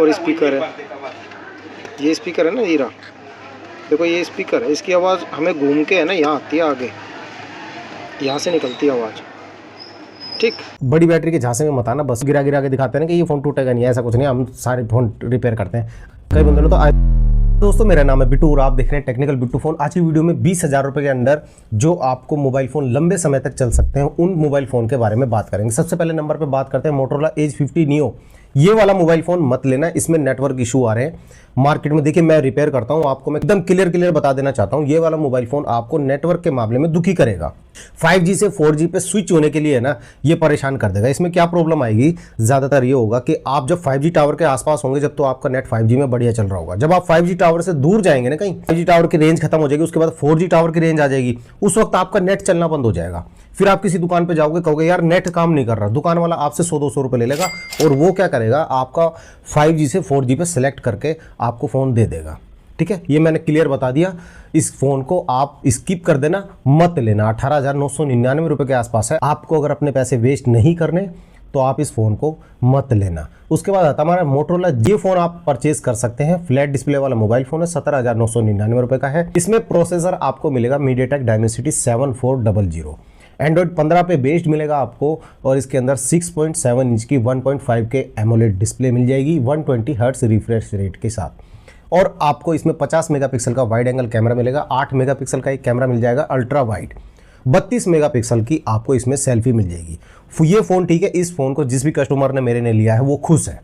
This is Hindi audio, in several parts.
और स्पीकर है, ये स्पीकर है ना, हीरा देखो ये स्पीकर है, इसकी आवाज़ हमें घूम के है ना यहाँ आती है आगे, यहाँ से निकलती है आवाज़। ठीक, बड़ी बैटरी के झांसे में मत आना, बस गिरा गिरा के दिखाते हैं ना कि ये फ़ोन टूटेगा नहीं, ऐसा कुछ नहीं, हम सारे फ़ोन रिपेयर करते हैं। कई बंदे लोग तो दोस्तों मेरा नाम है बिट्टू और आप देख रहे हैं टेक्निकल बिट्टू फोन। आज की वीडियो में 20,000 रुपये के अंदर जो आपको मोबाइल फ़ोन लंबे समय तक चल सकते हैं उन मोबाइल फ़ोन के बारे में बात करेंगे। सबसे पहले नंबर पे बात करते हैं मोटोरोला एज 50 नियो। ये वाला मोबाइल फ़ोन मत लेना, इसमें नेटवर्क इशू आ रहे हैं मार्केट में। देखिए मैं रिपेयर करता हूँ, आपको मैं एकदम क्लियर बता देना चाहता हूँ, ये वाला मोबाइल फ़ोन आपको नेटवर्क के मामले में दुखी करेगा। 5G से 4G पे स्विच होने के लिए ना ये परेशान कर देगा। इसमें क्या प्रॉब्लम आएगी, ज़्यादातर ये होगा कि आप जब 5G टावर के आसपास होंगे, जब तो आपका नेट 5G में बढ़िया चल रहा होगा। जब आप 5G टावर से दूर जाएंगे ना, कहीं 5G टावर की रेंज खत्म हो जाएगी, उसके बाद 4G टावर की रेंज आ जाएगी, उस वक्त आपका नेट चलना बंद हो जाएगा। फिर आप किसी दुकान पे जाओगे, कहोगे यार नेट काम नहीं कर रहा, दुकान वाला आपसे 100-200 रुपये ले लेगा और वो क्या करेगा, आपका 5G से 4G पे सेलेक्ट करके आपको फ़ोन दे देगा। ठीक है, ये मैंने क्लियर बता दिया। इस फ़ोन को आप स्किप कर देना, मत लेना। 18,999 रुपये के आसपास है। आपको अगर अपने पैसे वेस्ट नहीं करने तो आप इस फ़ोन को मत लेना। उसके बाद आता हमारा मोटोरोला। ये फ़ोन आप परचेज कर सकते हैं, फ्लैट डिस्प्ले वाला मोबाइल फ़ोन है, 17,999 रुपये का है। इसमें प्रोसेसर आपको मिलेगा मीडियाटेक डायमेंसिटी 7400। एंड्रॉइड 15 पे बेस्ड मिलेगा आपको और इसके अंदर 6.7 इंच की 1.5 के एमोलेड डिस्प्ले मिल जाएगी 120 हर्ट्ज रिफ्रेश रेट के साथ। और आपको इसमें 50 मेगापिक्सल का वाइड एंगल कैमरा मिलेगा, 8 मेगापिक्सल का एक कैमरा मिल जाएगा अल्ट्रा वाइड, 32 मेगापिक्सल की आपको इसमें सेल्फी मिल जाएगी। ये फ़ोन ठीक है, इस फ़ोन को जिस भी कस्टमर ने मेरे ने लिया है वो खुश है।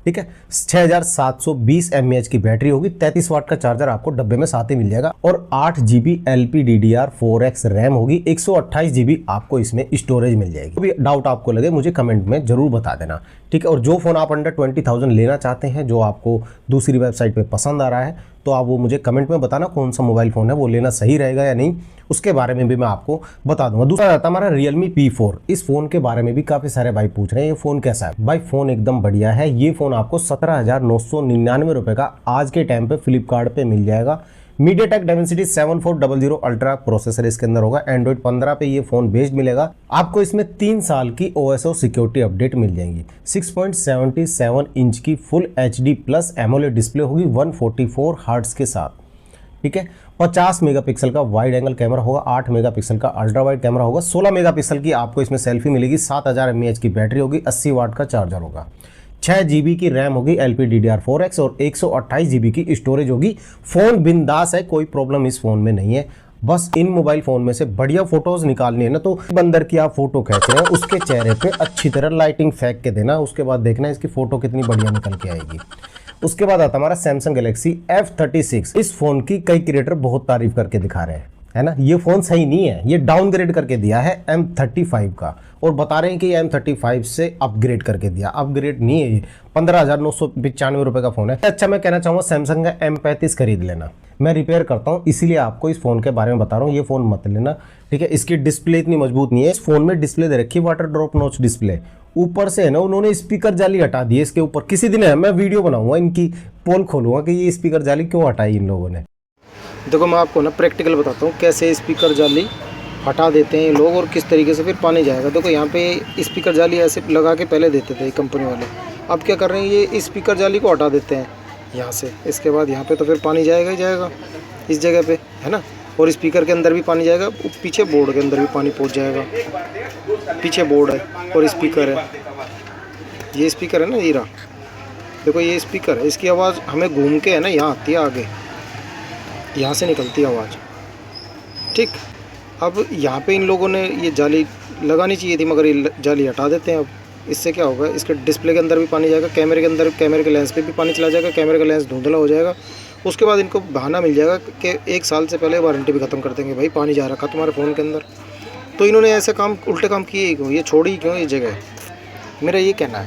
ठीक है, 6720 mAh की बैटरी होगी, 33 वाट का चार्जर आपको डब्बे में साथ ही मिल जाएगा और 8 GB LPDDR4X रैम होगी, 128 GB आपको इसमें स्टोरेज मिल जाएगी। कोई डाउट आपको लगे मुझे कमेंट में जरूर बता देना। ठीक है, और जो फ़ोन आप अंडर 20,000 लेना चाहते हैं, जो आपको दूसरी वेबसाइट पे पसंद आ रहा है, तो आप वो मुझे कमेंट में बताना कौन सा मोबाइल फ़ोन है, वो लेना सही रहेगा या नहीं, उसके बारे में भी मैं आपको बता दूंगा। दूसरा रहता हमारा Realme P4। इस फ़ोन के बारे में भी काफ़ी सारे भाई पूछ रहे हैं ये फ़ोन कैसा है। भाई फ़ोन एकदम बढ़िया है। ये फ़ोन आपको 17,999 रुपये का आज के टाइम पे फ्लिपकार्ट पे मिल जाएगा। मीडियाटेक डायमेंसिटी 7400 अल्ट्रा प्रोसेसर इसके अंदर होगा। एंड्रॉइड 15 पे ये फ़ोन बेस्ड मिलेगा। आपको इसमें 3 साल की OSO सिक्योरिटी अपडेट मिल जाएंगी। 6.77 इंच की full HD plus AMOLED display होगी 144 हर्ट्ज के साथ। ठीक है, 50 मेगापिक्सल का वाइड एंगल कैमरा होगा, 8 मेगापिक्सल का अल्ट्रा वाइड कैमरा होगा, 16 मेगापिक्सल की आपको इसमें सेल्फी मिलेगी, 7000 mAh की बैटरी होगी, 80 वाट का चार्जर होगा, 6 GB की रैम होगी LPDDR4X और 128 GB की स्टोरेज होगी। फ़ोन बिंदास है, कोई प्रॉब्लम इस फ़ोन में नहीं है। बस इन मोबाइल फ़ोन में से बढ़िया फोटोज़ निकालनी है ना, तो बंदर की आप फोटो खींच रहे हैं उसके चेहरे पे अच्छी तरह लाइटिंग फेंक के देना, उसके बाद देखना इसकी फ़ोटो कितनी बढ़िया निकल के आएगी। उसके बाद आता हमारा सैमसंग गैलेक्सी F36। इस फ़ोन की कई क्रिएटर बहुत तारीफ करके दिखा रहे हैं, है ना। ये फ़ोन सही नहीं है, ये डाउनग्रेड करके दिया है M35 का और बता रहे हैं कि ये M35 से अपग्रेड करके दिया। अपग्रेड नहीं है, ये 15,995 रुपये का फ़ोन है। अच्छा, मैं कहना चाहूँगा सैमसंग का M35 खरीद लेना। मैं रिपेयर करता हूँ इसीलिए आपको इस फ़ोन के बारे में बता रहा हूँ, ये फ़ोन मत लेना। ठीक है, इसकी डिस्प्ले इतनी मजबूत नहीं है। इस फ़ोन में डिस्प्ले दे रखी है वाटर ड्रॉप नॉच डिस्प्ले, ऊपर से है ना उन्होंने स्पीकर जाली हटा दी है इसके ऊपर। किसी दिन है मैं वीडियो बनाऊंगा, इनकी पोल खोलूंगा कि ये स्पीकर जाली क्यों हटाई इन लोगों ने। देखो मैं आपको ना प्रैक्टिकल बताता हूँ कैसे स्पीकर जाली हटा देते हैं ये लोग और किस तरीके से फिर पानी जाएगा। देखो यहाँ पे स्पीकर जाली ऐसे लगा के पहले देते थे कंपनी वाले, अब क्या कर रहे हैं, ये स्पीकर जाली को हटा देते हैं यहाँ से। इसके बाद यहाँ पे तो फिर पानी जाएगा ही जाएगा इस जगह पे, है ना। और स्पीकर के अंदर भी पानी जाएगा, पीछे बोर्ड के अंदर भी पानी पहुँच जाएगा। पीछे बोर्ड है और स्पीकर है, ये स्पीकर है ना हीरा, देखो ये स्पीकर है, इसकी आवाज़ हमें घूम के है ना यहाँ आती है आगे, यहाँ से निकलती है आवाज़। ठीक, अब यहाँ पे इन लोगों ने ये जाली लगानी चाहिए थी मगर ये जाली हटा देते हैं। अब इससे क्या होगा, इसके डिस्प्ले के अंदर भी पानी जाएगा, कैमरे के अंदर, कैमरे के लेंस पे भी पानी चला जाएगा, कैमरे का लेंस धुंधला हो जाएगा। उसके बाद इनको बहाना मिल जाएगा कि 1 साल से पहले वारंटी भी ख़त्म कर देंगे। भाई पानी जा रखा तुम्हारे फ़ोन के अंदर, तो इन्होंने ऐसे काम, उल्टे काम किए ही क्यों, ये छोड़ी क्यों ये जगह, मेरा ये कहना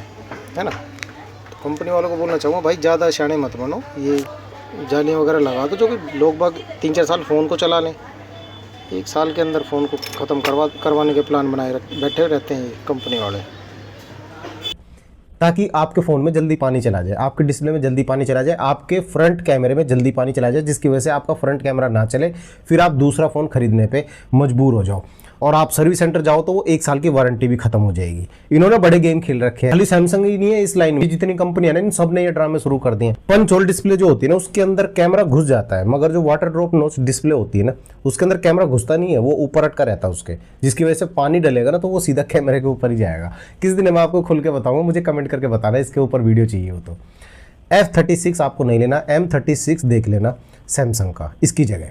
है ना। तो कंपनी वालों को बोलना चाहूँगा भाई ज़्यादा शाणे मत बनो, ये जालियाँ वगैरह लगा दो जो कि लोग बाग 3-4 साल फ़ोन को चला लें। 1 साल के अंदर फ़ोन को ख़त्म करवाने के प्लान बनाए बैठे रहते हैं ये कंपनी वाले, ताकि आपके फ़ोन में जल्दी पानी चला जाए, आपके डिस्प्ले में जल्दी पानी चला जाए, आपके फ्रंट कैमरे में जल्दी पानी चला जाए, जिसकी वजह से आपका फ्रंट कैमरा ना चले, फिर आप दूसरा फ़ोन खरीदने पे मजबूर हो जाओ। और आप सर्विस सेंटर जाओ तो वो 1 साल की वारंटी भी खत्म हो जाएगी। इन्होंने बड़े गेम खेल रखे हैं। खाली सैमसंग ही नहीं है इस लाइन में, जितनी कंपनियां हैं इन सब ने ये ड्रामे शुरू कर दिए हैं। पंच होल डिस्प्ले जो होती है ना उसके अंदर कैमरा घुस जाता है, मगर जो वाटर ड्रॉप नोच डिस्प्ले होती है ना उसके अंदर कैमरा घुसता नहीं है, वो ऊपर अटका रहता है उसके, जिसकी वजह से पानी डलेगा ना तो वो सीधा कैमरे के ऊपर ही जाएगा। किस दिन मैं आपको खुल के बताऊंगा, मुझे कमेंट करके बताना इसके ऊपर वीडियो चाहिए हो तो। F36 आपको नहीं लेना, M36 देख लेना सैमसंग का इसकी जगह।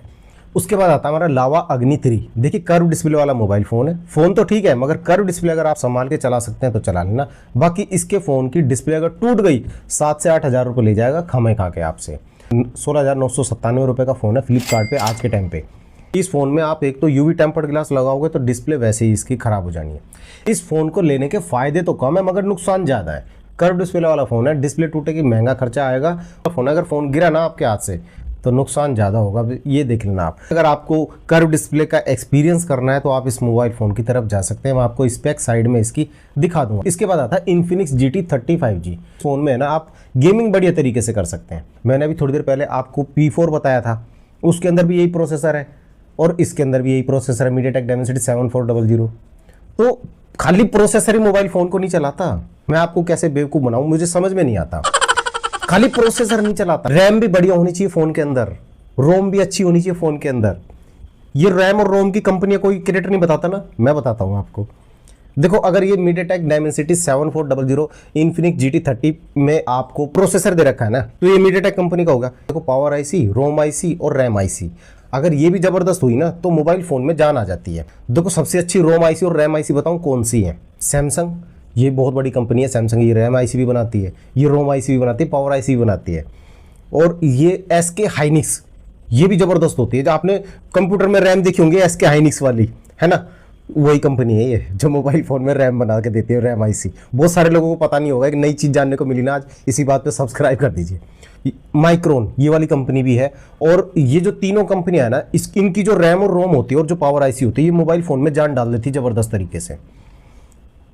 उसके बाद आता है हमारा लावा अग्नि 3। देखिए कर्व डिस्प्ले वाला मोबाइल फ़ोन है, फ़ोन तो ठीक है मगर कर्व डिस्प्ले अगर आप संभाल के चला सकते हैं तो चला लेना। बाकी इसके फ़ोन की डिस्प्ले अगर टूट गई 7 से 8 हज़ार रुपये ले जाएगा खमे खा के आपसे। 16,997 रुपये का फ़ोन है फ्लिपकार्ट पे आज के टाइम पे। इस फ़ोन में आप एक तो यूवी टेम्पर्ड ग्लास लगाओगे तो डिस्प्ले वैसे ही इसकी ख़राब हो जानी है। इस फ़ोन को लेने के फ़ायदे तो कम है मगर नुकसान ज़्यादा है। कर्व डिस्प्ले वाला फ़ोन है, डिस्प्ले टूटेगी, महंगा खर्चा आएगा। फ़ोन अगर फ़ोन गिरा ना आपके हाथ से तो नुकसान ज़्यादा होगा, ये देख लेना आप। अगर आपको कर्व डिस्प्ले का एक्सपीरियंस करना है तो आप इस मोबाइल फ़ोन की तरफ जा सकते हैं। मैं आपको स्पेक साइड में इसकी दिखा दूंगा। इसके बाद आता है इन्फिनिक्स GT 35G। फ़ोन में है ना आप गेमिंग बढ़िया तरीके से कर सकते हैं। मैंने अभी थोड़ी देर पहले आपको P4 बताया था, उसके अंदर भी यही प्रोसेसर है और इसके अंदर भी यही प्रोसेसर है, मीडियाटेक डायमेंसिटी 7400। तो खाली प्रोसेसर ही मोबाइल फ़ोन को नहीं चलाता। मैं आपको कैसे बेवकूफ़ बनाऊँ, मुझे समझ में नहीं आता। खाली प्रोसेसर नहीं चलाता, रैम भी बढ़िया होनी चाहिए फ़ोन के अंदर, रोम भी अच्छी होनी चाहिए फ़ोन के अंदर। ये रैम और रोम की कंपनियां कोई क्रिएटर नहीं बताता ना, मैं बताता हूँ आपको। देखो अगर ये मीडियाटेक डायमेंसिटी 7400 इन्फिनिक्स GT 30 में आपको प्रोसेसर दे रखा है ना तो ये मीडियाटेक कंपनी का होगा। देखो पावर IC, रोम IC और रैम IC अगर ये भी ज़बरदस्त हुई ना तो मोबाइल फ़ोन में जान आ जाती है। देखो सबसे अच्छी रोम IC और रैम IC बताऊँ कौन सी है? सैमसंग, ये बहुत बड़ी कंपनी है सैमसंग, ये रैम IC भी बनाती है, ये रोम IC भी बनाती है, पावर IC भी बनाती है। और ये SK हाइनिक्स, ये भी ज़बरदस्त होती है। जो आपने कंप्यूटर में रैम देखी होंगी SK हाइनिक्स वाली, है ना, वही कंपनी है ये जो मोबाइल फ़ोन में रैम बना के देती है, रैम IC। बहुत सारे लोगों को पता नहीं होगा, एक नई चीज़ जानने को मिली ना आज, इसी बात पे सब्सक्राइब कर दीजिए। माइक्रोन ये वाली कंपनी भी है। और ये जो तीनों कंपनियां है ना इनकी जो रैम और रोम होती है और जो पावर IC होती है ये मोबाइल फ़ोन में जान डाल देती है ज़बरदस्त तरीके से।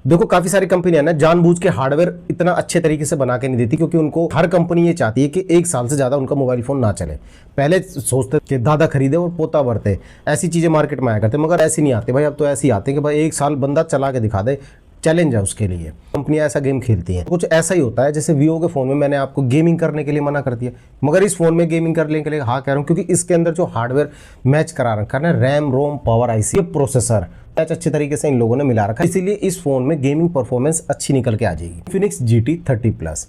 देखो काफ़ी सारी कंपनियां ना जानबूझ के हार्डवेयर इतना अच्छे तरीके से बना के नहीं देती, क्योंकि उनको हर कंपनी ये चाहती है कि 1 साल से ज़्यादा उनका मोबाइल फ़ोन ना चले। पहले सोचते कि दादा खरीदे और पोता भरते, ऐसी चीज़ें मार्केट में आया करते, मगर ऐसी नहीं आती भाई। अब तो ऐसे ही आते हैं कि भाई 1 साल बंदा चला के दिखा दे, चैलेंज है उसके लिए। कंपनियां ऐसा गेम खेलती हैं। कुछ ऐसा ही होता है जैसे वीवो के फ़ोन में मैंने आपको गेमिंग करने के लिए मना कर दिया, मगर इस फ़ोन में गेमिंग करने के लिए हाँ कह रहा हूँ, क्योंकि इसके अंदर जो हार्डवेयर मैच करा रखा है ना, RAM ROM power IC processor अच्छे तरीके से इन लोगों ने मिला रखा है, इसीलिए इस फोन में गेमिंग परफॉर्मेंस अच्छी निकल के आ जाएगी। इन्फिनिक्स GT 30+,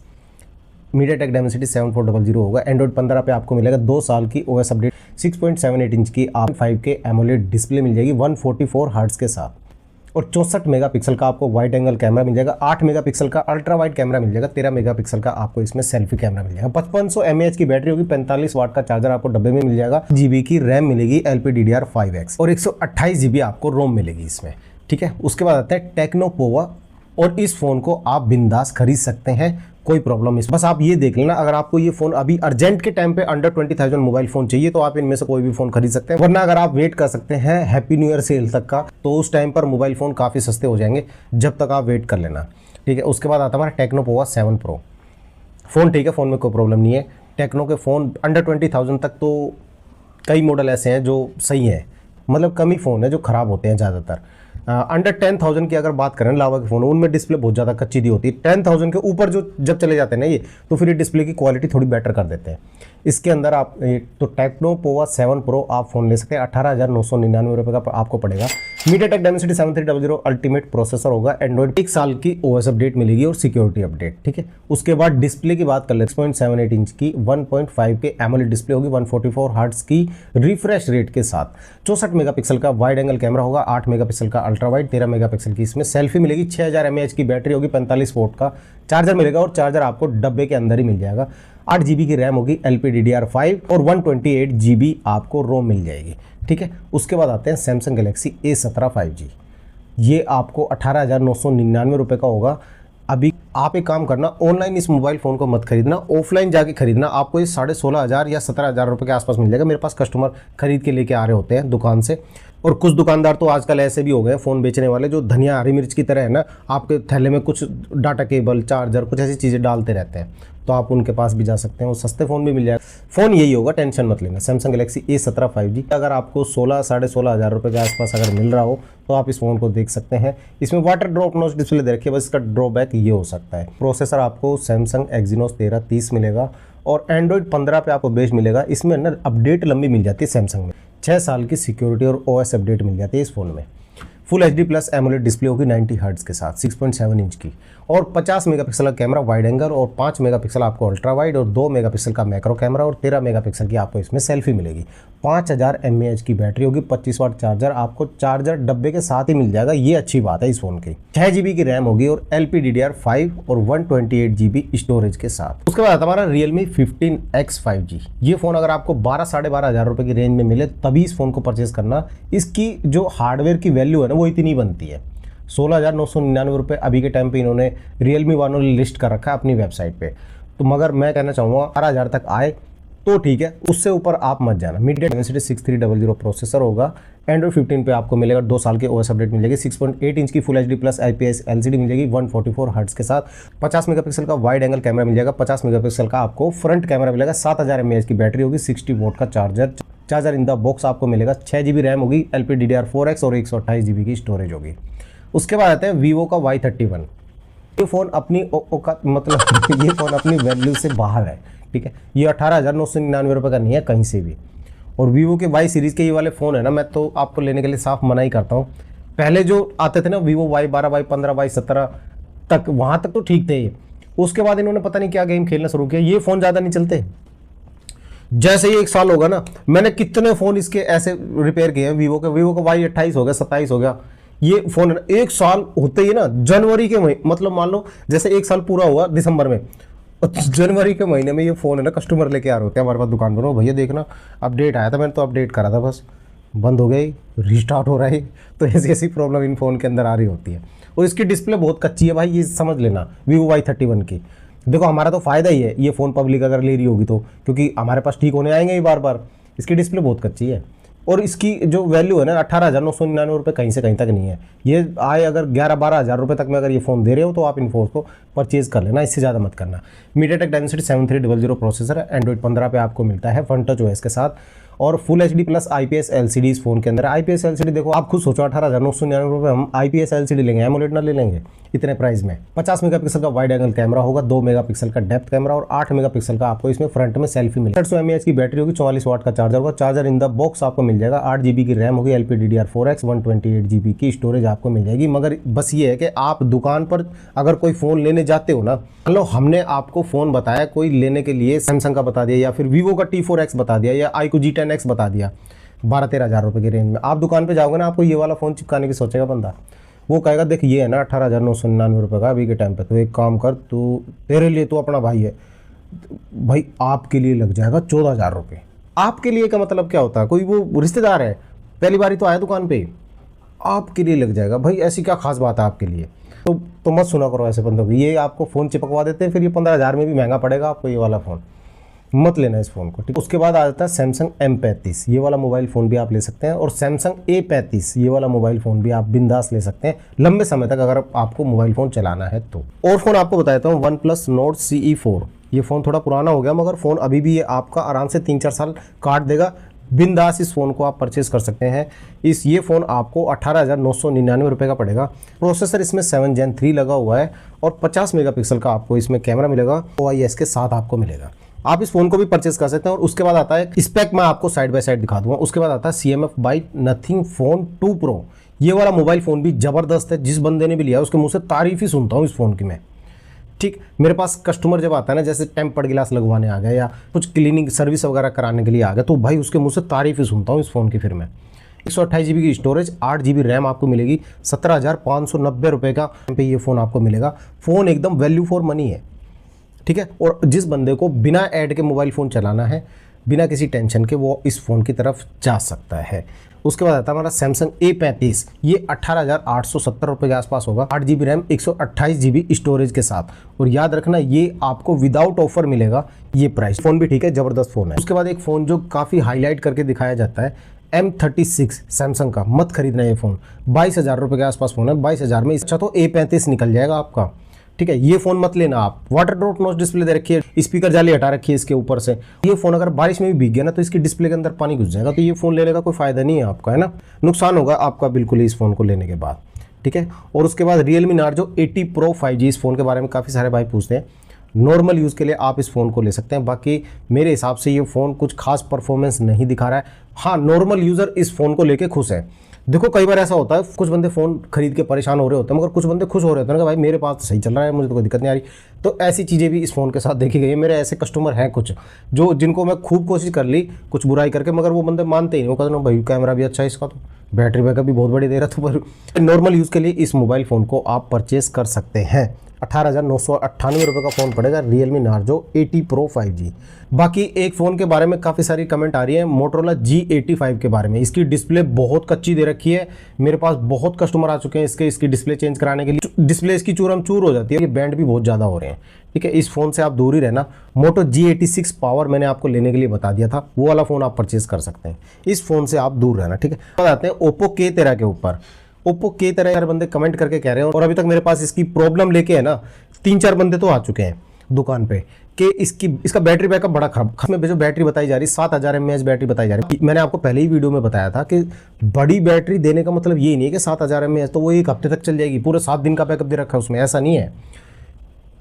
मीडियाटेक डायमेंसिटी 7400 होगा। एंड्रॉइड 15 पे आपको मिलेगा 2 साल की OS अपडेट, 6.78 इंच की 5K एमोलेड डिस्प्ले मिल जाएगी 144 हर्ट्ज के साथ, और 64 मेगापिक्सल का आपको वाइड एंगल कैमरा मिल जाएगा, 8 मेगापिक्सल का अल्ट्रा वाइड कैमरा मिल जाएगा, 13 मेगापिक्सल का आपको इसमें सेल्फी कैमरा मिल जाएगा। 5500 mAh की बैटरी होगी, 45 वाट का चार्जर आपको डब्बे में मिल जाएगा, GB की रैम मिलेगी LPDDR5X और 128 GB आपको रोम मिलेगी इसमें, ठीक है। उसके बाद आता है टेक्नो पोवा, और इस फ़ोन को आप बिंदास खरीद सकते हैं, कोई प्रॉब्लम नहीं। बस आप ये देख लेना, अगर आपको ये फ़ोन अभी अर्जेंट के टाइम पे अंडर 20,000 मोबाइल फ़ोन चाहिए तो आप इनमें से कोई भी फ़ोन खरीद सकते हैं, वरना अगर आप वेट कर सकते हैं हैप्पी न्यू ईयर सेल तक का तो उस टाइम पर मोबाइल फ़ोन काफ़ी सस्ते हो जाएंगे, जब तक आप वेट कर लेना, ठीक है। उसके बाद आता है हमारा टेक्नो पोवा 7 Pro फ़ोन, ठीक है, फ़ोन में कोई प्रॉब्लम नहीं है। टेक्नो के फ़ोन अंडर 20,000 तक तो कई मॉडल ऐसे हैं जो सही हैं, मतलब कम ही फ़ोन है जो ख़राब होते हैं ज़्यादातर। अंडर 10,000 की अगर बात करें लावा के फ़ोन, उनमें डिस्प्ले बहुत ज़्यादा कच्ची दी होती है। 10,000 के ऊपर जो जब चले जाते हैं ना ये, तो फिर ये डिस्प्ले की क्वालिटी थोड़ी बेटर कर देते हैं। इसके अंदर आप तो टेक्नो पोवा 7 Pro आप फ़ोन ले सकते हैं, 18,999 रुपये का आपको पड़ेगा। मीडियाटेक डायमेंसिटी 7300 अल्टीमेट प्रोसेसर होगा, एंड्रॉइड 1 साल की OS अपडेट मिलेगी और सिक्योरिटी अपडेट, ठीक है। उसके बाद डिस्प्ले की बात कर ले, 6.78 इंच की 1.5K एमोलेड डिस्प्ले होगी, 144 हर्ट्ज की रिफ्रेश रेट के साथ, 64 मेगापिक्सल का वाइड एंगल कैमरा होगा, 8 मेगापिक्सल का अल्ट्रा वाइड, 13 मेगापिक्सल की इसमें सेल्फी मिलेगी, 6000 mAh की बैटरी होगी, 45 वोल्ट का चार्जर मिलेगा, और चार्जर आपको डब्बे के अंदर ही मिल जाएगा। 8 GB की रैम होगी LPDDR5 और 128 GB आपको रोम मिल जाएगी, ठीक है। उसके बाद आते हैं सैमसंग गैलेक्सी A17 5G, ये आपको 18,999 रुपये का होगा। अभी आप एक काम करना, ऑनलाइन इस मोबाइल फ़ोन को मत खरीदना, ऑफलाइन जाके खरीदना, आपको ये 16,500 या 17,000 रुपये के आसपास मिल जाएगा। मेरे पास कस्टमर खरीद के लेके आ रहे होते हैं दुकान से, और कुछ दुकानदार तो आजकल ऐसे भी हो गए फ़ोन बेचने वाले जो धनिया हरी मिर्च की तरह है ना, आपके थैले में कुछ डाटा केबल चार्जर कुछ ऐसी चीज़ें डालते रहते हैं। तो तो आप उनके पास भी जा सकते हैं, वो सस्ते फ़ोन भी मिल जाएगा। फ़ोन यही होगा, टेंशन मत लेना। सैमसंग गैलेक्सी A17 5G अगर आपको 16-16.5 हज़ार रुपये के आसपास अगर मिल रहा हो तो आप इस फ़ोन को देख सकते हैं। इसमें वाटर ड्रॉप नॉच डिस्प्ले दे रखी है, बस इसका ड्रॉबैक ये हो सकता है। प्रोसेसर आपको सैमसंग Exynos 1330 मिलेगा और एंड्रॉइड 15 पे आपको बेस मिलेगा। इसमें ना अपडेट लंबी मिल जाती है सैमसंग में, 6 साल की सिक्योरिटी और OS अपडेट मिल जाती है इस फ़ोन में। फुल HD+ एमोलेड डिस्प्ले होगी 90 हर्ट्ज़ के साथ, 6.7 इंच की, और 50 मेगापिक्सल का कैमरा वाइड एंगल और 5 मेगापिक्सल आपको अल्ट्रा वाइड और 2 मेगापिक्सल का मैक्रो कैमरा और 13 मेगापिक्सल की आपको इसमें सेल्फी मिलेगी। 5000 mAh की बैटरी होगी, 25 वाट चार्जर आपको चार्जर डब्बे के साथ ही मिल जाएगा, ये अच्छी बात है इस फ़ोन की। 6 GB की रैम होगी और LPDDR5 और 128 GB स्टोरेज के साथ। उसके बाद हमारा Realme 15X 5G। ये फ़ोन अगर आपको 12-12.5 हज़ार रुपये की रेंज में मिले तभी इस फ़ोन को परचेज़ करना। इसकी जो हार्डवेयर की वैल्यू है ना वो इतनी बनती है, 16,999 रुपये अभी के टाइम पे इन्होंने Realme वालों ने लिस्ट कर रखा है अपनी वेबसाइट पे। तो मगर मैं कहना चाहूँगा 12,000 तक आए तो ठीक है, उससे ऊपर आप मत जाना। मीडियाटेक Dimensity 6300 प्रोसेसर होगा। एंड्रॉइड 15 पे आपको मिलेगा 2 साल के OS अपडेट मिल जाएगी। 6.8 इंच की फुल HD+ IPS LCD मिल जाएगी 144 हर्ट्ज़ के साथ। 50 मेगापिक्सल का वाइड एंगल कैमरा मिल जाएगा, 50 मेगापिक्सल का आपको फ्रंट कैमरा मिलेगा। 7000 mAh की बैटरी होगी, 60 वोट का चार्जर इन द बॉक्स आपको मिलेगा। 6 GB रैम होगी, LPDDR4X और 128 GB की स्टोरेज होगी। उसके बाद आते हैं वीवो का Y31। ये फ़ोन अपनी मतलब ये फ़ोन अपनी वैल्यू से बाहर है, ठीक है। ये 18,999 रुपये का नहीं है कहीं से भी। और वीवो के Y सीरीज़ के ये वाले फ़ोन है ना, मैं तो आपको लेने के लिए साफ मना ही करता हूँ। पहले जो आते थे ना वीवो Y12, Y15, Y17 तक, वहाँ तक तो ठीक थे ये। उसके बाद इन्होंने पता नहीं क्या गेम खेलना शुरू किया, ये फ़ोन ज़्यादा नहीं चलते। जैसे ही 1 साल होगा ना, मैंने कितने फ़ोन इसके ऐसे रिपेयर किए हैं वीवो का Y28 हो गया, 27 हो गया। ये फ़ोन 1 साल होते ही ना, जनवरी के महीने, मतलब मान लो जैसे 1 साल पूरा हुआ दिसंबर में, जनवरी के महीने में ये फ़ोन है ना कस्टमर लेके आ रहे होते हैं हमारे पास दुकान पर। भैया देखना अपडेट आया था, मैंने तो अपडेट करा था, बस बंद हो गई, रिस्टार्ट हो रहा है। तो ऐसी ऐसी प्रॉब्लम इन फ़ोन के अंदर आ रही होती है। और इसकी डिस्प्ले बहुत कच्ची है भाई, ये समझ लेना वीवो Y31 की। देखो हमारा तो फ़ायदा ही है ये फ़ोन पब्लिक अगर ले रही होगी तो, क्योंकि हमारे पास ठीक होने आएंगे ही बार बार। इसकी डिस्प्ले बहुत कच्ची है और इसकी जो वैल्यू है ना 18,999 रुपये कहीं से कहीं तक नहीं है। ये आए अगर 11-12 हज़ार रुपये तक में अगर ये फ़ोन दे रहे हो तो आप इन फ़ोन को परचेज़ कर लेना, इससे ज़्यादा मत करना। मीडियाटेक Dimensity 7300 प्रोसेसर है, एंड्रॉइड 15 पे आपको मिलता है वन टच OS के साथ, और फुल HD+ IPS LCD इस फ़ोन के अंदर है। IPS LCD देखो आप खुद सोचो, 18,999 रुपये हम IPS LCD लेंगे, एमोलेड ना ले लेंगे इतने प्राइस में। 50 मेगापिक्सल का वाइड एंगल कैमरा होगा, 2 मेगापिक्सल का डेप्थ कैमरा और 8 मेगापिक्सल का आपको इसमें फ्रंट में सेल्फी मिलेगी। 150 mAh की बैटरी होगी, 44 वाट का चार्जर होगा, चार्जर इन द बॉक्स आपको मिल जाएगा। 8 GB की रैम होगी, LPDDR4X 128 GB की स्टोरेज आपको मिल जाएगी। मगर बस ये है कि आप दुकान पर अगर कोई फ़ोन लेने जाते हो ना, मान लो हमने आपको फ़ोन बताया कोई लेने के लिए, सैमसंग का बता दिया या फिर वीवो का T4X बता दिया या iQOO G10X बता दिया 12-13 हज़ार रुपये की रेंज में, आप दुकान पे जाओगे ना, आपको ये वाला फ़ोन चिपकाने की सोचेगा बंदा। वो कहेगा देख ये है ना 18,999 रुपये का अभी के टाइम पे, तो एक काम कर, तू तेरे लिए तो अपना भाई है भाई, आपके लिए लग जाएगा 14,000 रुपये। आपके लिए का मतलब क्या होता है, कोई वो रिश्तेदार है पहली बार ही तो आया दुकान पे, आपके लिए लग जाएगा भाई, ऐसी क्या खास बात है आपके लिए। तो मत सुना करो ऐसे बंदों को, ये आपको फ़ोन चिपकवा देते हैं, फिर ये 15,000 में भी महंगा पड़ेगा आपको ये वाला फ़ोन, मत लेना इस फ़ोन को, ठीक। उसके बाद आ जाता है सैमसंग M35, ये वाला मोबाइल फ़ोन भी आप ले सकते हैं, और सैमसंग A35 ये वाला मोबाइल फ़ोन भी आप बिंदास ले सकते हैं लंबे समय तक अगर आपको मोबाइल फ़ोन चलाना है तो। और फ़ोन आपको बता देता हूँ, OnePlus Nord CE4, ये फ़ोन थोड़ा पुराना हो गया मगर फ़ोन अभी भी ये आपका आराम से 3-4 साल काट देगा। बिंदास इस फ़ोन को आप परचेज़ कर सकते हैं। ये फ़ोन आपको 18,999 रुपये का पड़ेगा। प्रोसेसर इसमें 7 Gen 3 लगा हुआ है और 50 मेगापिक्सल का आपको इसमें कैमरा मिलेगा, OIS के साथ आपको मिलेगा। आप इस फ़ोन को भी परचेज़ कर सकते हैं। और उसके बाद आता है स्पेक, मैं आपको साइड बाय साइड दिखा दूंगा। उसके बाद आता है CMF by Nothing Phone 2 Pro। ये वाला मोबाइल फ़ोन भी ज़बरदस्त है, जिस बंदे ने भी लिया उसके मुँह से तारीफ़ ही सुनता हूँ इस फ़ोन की मैं, ठीक। मेरे पास कस्टमर जब आता है ना, जैसे टेम्पर्ड गिलास लगवाने आ गया या कुछ क्लीनिंग सर्विस वगैरह कराने के लिए आ गया, तो भाई उसके मुँह से तारीफ़ ही सुनता हूँ इस फ़ोन की। फिर मैं 128 GB की स्टोरेज, 8 GB रैम आपको मिलेगी, 17,590 रुपये का पे ये फ़ोन आपको मिलेगा। फ़ोन एकदम वैल्यू फॉर मनी है, ठीक है। और जिस बंदे को बिना ऐड के मोबाइल फ़ोन चलाना है, बिना किसी टेंशन के, वो इस फ़ोन की तरफ जा सकता है। उसके बाद आता है हमारा सैमसंग A35, ये 18,870 रुपये के आसपास होगा। 8 GB रैम, 128 GB स्टोरेज के साथ। और याद रखना ये आपको विदाउट ऑफर मिलेगा ये प्राइस। फ़ोन भी ठीक है, ज़बरदस्त फ़ोन है। उसके बाद एक फ़ोन जो काफ़ी हाईलाइट करके दिखाया जाता है, M36 सैमसंग का, मत खरीदना ये फ़ोन। 22,000 रुपये के आसपास फ़ोन है। 22,000 में अच्छा तो A35 निकल जाएगा आपका, ठीक है, ये फोन मत लेना आप। वाटर ड्रॉप नॉच डिस्प्ले दे रखी है, स्पीकर जाली हटा रखी है इसके ऊपर से। ये फोन अगर बारिश में भी भीग गया ना तो इसकी डिस्प्ले के अंदर पानी घुस जाएगा, तो ये फोन लेने का कोई फायदा नहीं है आपका, है ना, नुकसान होगा आपका बिल्कुल ही इस फोन को लेने के बाद। ठीक है, और उसके बाद Realme Narzo 80 Pro 5G, इस फोन के बारे में काफ़ी सारे भाई पूछते हैं। नॉर्मल यूज़ के लिए आप इस फ़ोन को ले सकते हैं, बाकी मेरे हिसाब से ये फ़ोन कुछ खास परफॉर्मेंस नहीं दिखा रहा है। हाँ, नॉर्मल यूज़र इस फ़ोन को लेके खुश है। देखो कई बार ऐसा होता है, कुछ बंदे फ़ोन खरीद के परेशान हो रहे होते हैं, मगर कुछ बंदे खुश हो रहे होते हैं कि भाई मेरे पास तो सही चल रहा है, मुझे तो कोई दिक्कत नहीं आ रही। तो ऐसी चीज़ें भी इस फ़ोन के साथ देखी गई है। मेरे ऐसे कस्टमर हैं कुछ जो जिनको मैं खूब कोशिश कर ली कुछ बुराई करके, मगर वो बंदे मानते ही नहीं। वो कहते हैं भाई कैमरा भी अच्छा है इसका, तो बैटरी बैकअप भी बहुत बड़ी दे रहा था। पर नॉर्मल यूज़ के लिए इस मोबाइल फ़ोन को आप परचेस कर सकते हैं। 18,998 रुपये का फ़ोन पड़ेगा, Realme Narzo 80 Pro 5G। बाकी एक फ़ोन के बारे में काफ़ी सारी कमेंट आ रही है, Motorola G85 के बारे में। इसकी डिस्प्ले बहुत कच्ची दे रखी है। मेरे पास बहुत कस्टमर आ चुके हैं इसकी डिस्प्ले चेंज कराने के लिए। डिस्प्ले इसकी चूरम चूर हो जाती है, ये बैंड भी बहुत ज़्यादा हो रहे हैं। ठीक है, इस फ़ोन से आप दूर ही रहना। Moto G86 Power मैंने आपको लेने के लिए बता दिया था, वो वाला फ़ोन आप परचेज़ कर सकते हैं। इस फ़ोन से आप दूर रहना। ठीक है, बताते हैं Oppo K13 के ऊपर। ओप्पो K13 यार बंदे कमेंट करके कह रहे हैं, और अभी तक मेरे पास इसकी प्रॉब्लम लेके है ना 3-4 बंदे तो आ चुके हैं दुकान पे कि इसका बैटरी बैकअप बड़ा खराब। में जो बैटरी बताई जा रही 7000 mAh बैटरी बताई जा रही है। मैंने आपको पहले ही वीडियो में बताया था कि बड़ी बैटरी देने का मतलब ये नहीं है कि 7000 mAh तो वो 1 हफ्ते तक चल जाएगी, पूरे 7 दिन का बैकअप दे रखा है उसमें, ऐसा नहीं है।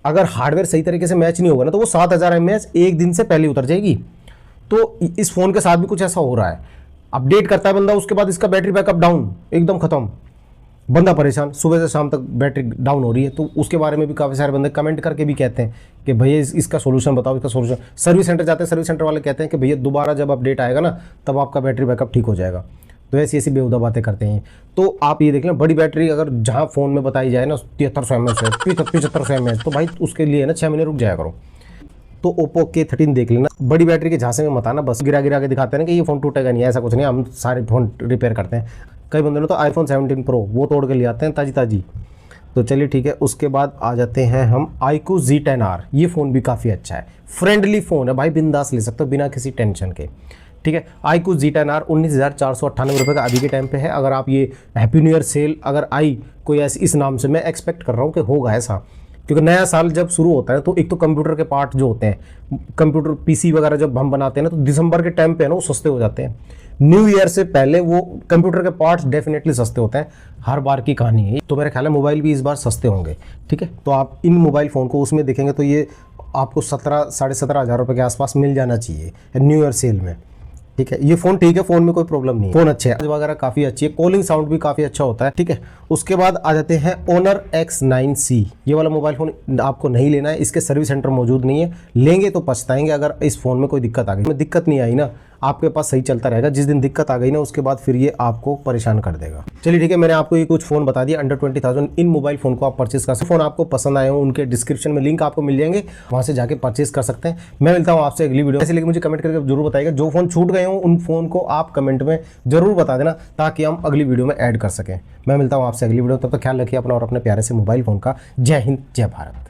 अगर हार्डवेयर सही तरीके से मैच नहीं होगा ना तो वो 7000 mAh 1 दिन से पहले उतर जाएगी। तो इस फ़ोन के साथ भी कुछ ऐसा हो रहा है। अपडेट करता है बंदा, उसके बाद इसका बैटरी बैकअप डाउन, एकदम खत्म, बंदा परेशान, सुबह से शाम तक बैटरी डाउन हो रही है। तो उसके बारे में भी काफ़ी सारे बंदे कमेंट करके भी कहते हैं कि भैया इसका सोल्यूशन बताओ, इसका सोल्यूशन। सर्विस सेंटर जाते हैं, सर्विस सेंटर वाले कहते हैं कि भैया दोबारा जब अपडेट आएगा ना तब आपका बैटरी बैकअप ठीक हो जाएगा। तो ऐसी बेहुदा बातें करते हैं। तो आप ये देख लें, बड़ी बैटरी अगर जहाँ फ़ोन में बताई जाए ना 7300 mAh है, 7500 mAh, तो भाई उसके लिए ना 6 महीने रुक जाया करो। तो Oppo K13 देख लेना। बड़ी बैटरी के झांसे में मत आना, बस गिरा के दिखाते हैं कि ये फ़ोन टूटेगा नहीं, ऐसा कुछ नहीं। हम सारे फ़ोन रिपेयर करते हैं। कई बंदों ने तो iPhone 17 Pro वो तोड़ के ले आते हैं ताजी। तो चलिए ठीक है, उसके बाद आ जाते हैं हम iQOO Z10R। ये फ़ोन भी काफ़ी अच्छा है, फ्रेंडली फ़ोन है भाई, बिंदास ले सकते हो बिना किसी टेंशन के। ठीक है, iQOO Z10R 19,498 रुपये का अभी के टाइम पे है। अगर आप ये हैप्पी न्यू ईयर सेल अगर आई कोई ऐसी इस नाम से, मैं एक्सपेक्ट कर रहा हूँ कि होगा ऐसा, क्योंकि नया साल जब शुरू होता है तो एक तो कंप्यूटर के पार्ट जो होते हैं, कंप्यूटर PC वगैरह जब हम बनाते हैं ना तो दिसंबर के टाइम पे है ना वो सस्ते हो जाते हैं। न्यू ईयर से पहले वो कंप्यूटर के पार्ट्स डेफिनेटली सस्ते होते हैं, हर बार की कहानी है। तो मेरे ख्याल है मोबाइल भी इस बार सस्ते होंगे। ठीक है, तो आप इन मोबाइल फ़ोन को उसमें देखेंगे तो ये आपको 17,000-17,500 रुपये के आसपास मिल जाना चाहिए न्यू ईयर सेल में। ठीक है, ये फ़ोन ठीक है, फ़ोन में कोई प्रॉब्लम नहीं है, फ़ोन अच्छे है वगैरह काफ़ी अच्छी है, कॉलिंग साउंड भी काफ़ी अच्छा होता है। ठीक है, उसके बाद आ जाते हैं Honor X9C। ये वाला मोबाइल फ़ोन आपको नहीं लेना है, इसके सर्विस सेंटर मौजूद नहीं है, लेंगे तो पछताएंगे अगर इस फ़ोन में कोई दिक्कत आ गई। दिक्कत नहीं आई ना, आपके पास सही चलता रहेगा। जिस दिन दिक्कत आ गई ना उसके बाद फिर ये आपको परेशान कर देगा। चलिए ठीक है, मैंने आपको ये कुछ फ़ोन बता दिया अंडर 20,000। इन मोबाइल फ़ोन को आप परचेस कर सकते हैं। फ़ोन आपको पसंद आए हो उनके डिस्क्रिप्शन में लिंक आपको मिल जाएंगे, वहाँ से जाके परचेस कर सकते हैं। मैं मिलता हूँ आपसे अगली वीडियो। ऐसे लेकिन मुझे कमेंट करके जरूर बताइएगा, जो फ़ोन छूट गए हों उन फ़ोन को आप कमेंट में जरूर बता देना ताकि हम अगली वीडियो में ऐड कर सकें। मैं मिलता हूँ आपसे अगली वीडियो, तब तक ख्याल रखिए अपना और अपने प्यारे से मोबाइल फ़ोन का। जय हिंद, जय भारत।